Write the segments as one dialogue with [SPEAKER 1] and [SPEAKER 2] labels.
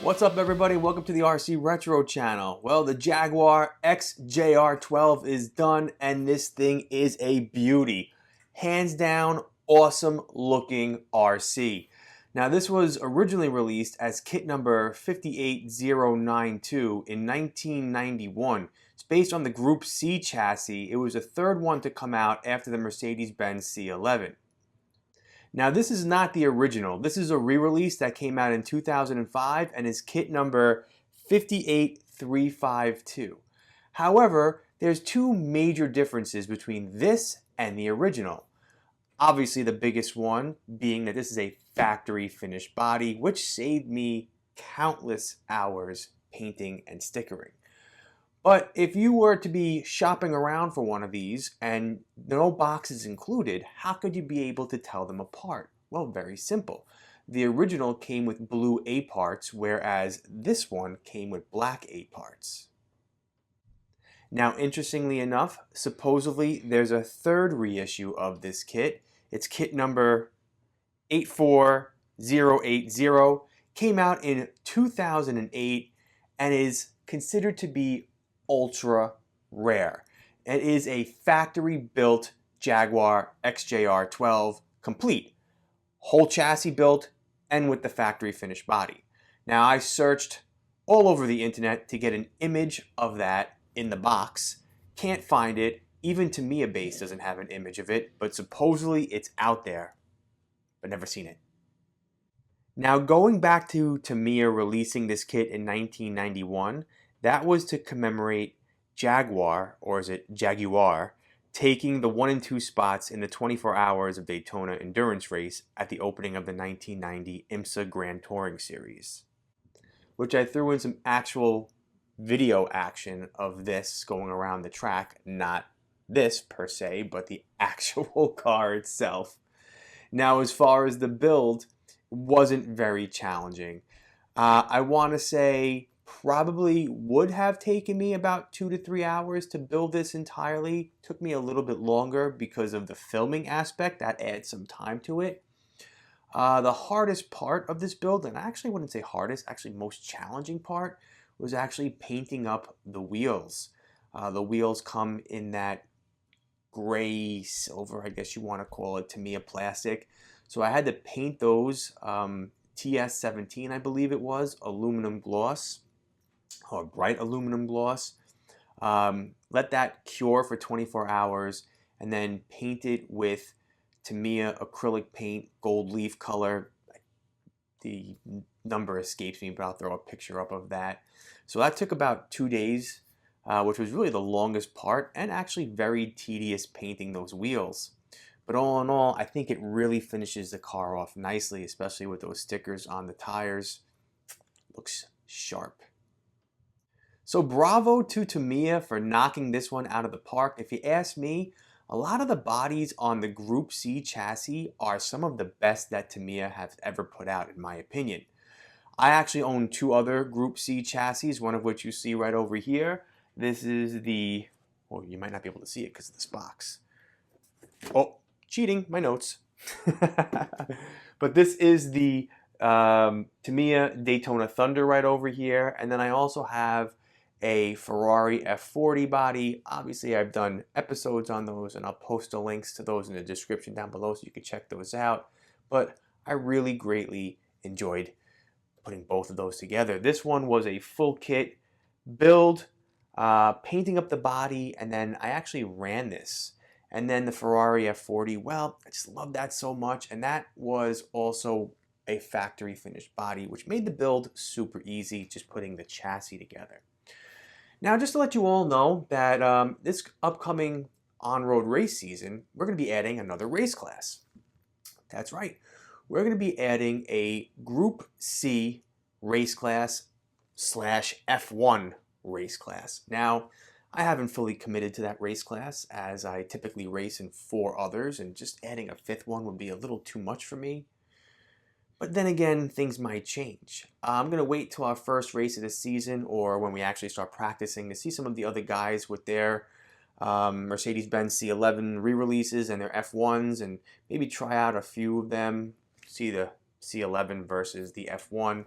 [SPEAKER 1] What's up, everybody? Welcome to the RC Retro channel. Well, the Jaguar XJR-12 is done, and this thing is a beauty. Hands down, awesome looking RC. Now, this was originally released as kit number 58092 in 1991. It's based on the Group C chassis. It was the third one to come out after the Mercedes-Benz C11. Now, this is not the original. This is a re-release that came out in 2005 and is kit number 58352. However, there's two major differences between this and the original. Obviously, the biggest one being that this is a factory finished body, which saved me countless hours painting and stickering. But if you were to be shopping around for one of these and no boxes included, how could you be able to tell them apart? Well, very simple. The original came with blue A parts, whereas this one came with black A parts. Now, interestingly enough, supposedly there's a third reissue of this kit. It's kit number 84080, came out in 2008 and is considered to be ultra rare. It is a factory built Jaguar XJR-12 complete, whole chassis built and with the factory finished body. Now, I searched all over the internet to get an image of that in the box. Can't find it. Even Tamiya base doesn't have an image of it, but supposedly it's out there, but never seen it. Now, going back to Tamiya releasing this kit in 1991, that was to commemorate Jaguar, or is it Jaguar, taking the 1 and 2 spots in the 24 Hours of Daytona endurance race at the opening of the 1990 IMSA Grand Touring Series, which I threw in some actual video action of this going around the track, not this per se, but the actual car itself. Now, as far as the build, wasn't very challenging. I want to say probably would have taken me about 2 to 3 hours to build this entirely. Took me a little bit longer because of the filming aspect. That adds some time to it. The hardest part of this build, and I actually wouldn't say hardest, actually most challenging part, was actually painting up the wheels. The wheels come in that gray silver, I guess you want to call it, Tamiya plastic. So I had to paint those TS17, I believe it was, aluminum gloss, or bright aluminum gloss. Let that cure for 24 hours and then paint it with Tamiya acrylic paint, gold leaf color. The number escapes me, but I'll throw a picture up of that. So that took about 2 days, which was really the longest part, and actually very tedious painting those wheels. But all in all, I think it really finishes the car off nicely, especially with those stickers on the tires. Looks sharp. So bravo to Tamiya for knocking this one out of the park. If you ask me, a lot of the bodies on the Group C chassis are some of the best that Tamiya has ever put out, in my opinion. I actually own 2 other Group C chassis, one of which you see right over here. This is the, well, you might not be able to see it because of this box. Oh, cheating, my notes. But this is the Tamiya Daytona Thunder right over here. And then I also have a Ferrari F40 body. Obviously, I've done episodes on those, and I'll post the links to those in the description down below so you can check those out. But I really greatly enjoyed putting both of those together. This one was a full kit build, painting up the body, and then I actually ran this. And then the Ferrari F40, well, I just love that so much, and that was also a factory finished body, which made the build super easy, just putting the chassis together. Now, just to let you all know that this upcoming on-road race season, we're going to be adding another race class. That's right. We're going to be adding a Group C race class / F1 race class. Now, I haven't fully committed to that race class, as I typically race in 4 others, and just adding a 5th one would be a little too much for me. But then again, things might change. I'm going to wait till our first race of the season, or when we actually start practicing, to see some of the other guys with their Mercedes-Benz C11 re-releases and their F1s, and maybe try out a few of them, see the C11 versus the F1.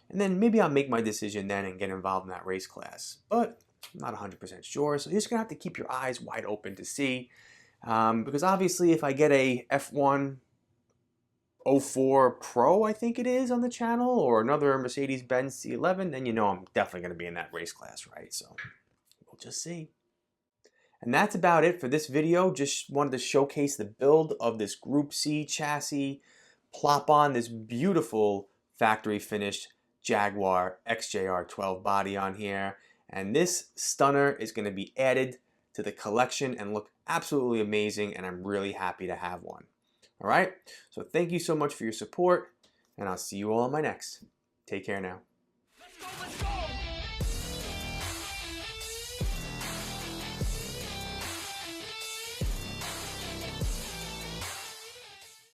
[SPEAKER 1] And then maybe I'll make my decision then and get involved in that race class. But I'm not 100% sure, so you're just going to have to keep your eyes wide open to see. Because obviously if I get a F1 04 Pro, I think it is, on the channel, or another Mercedes-Benz C11, then you know I'm definitely going to be in that race class, right? So we'll just see. And that's about it for this video. Just wanted to showcase the build of this Group C chassis, plop on this beautiful factory finished Jaguar XJR-12 body on here, and this stunner is going to be added to the collection and look absolutely amazing, and I'm really happy to have one. All right, so thank you so much for your support, and I'll see you all on my next. Take care now.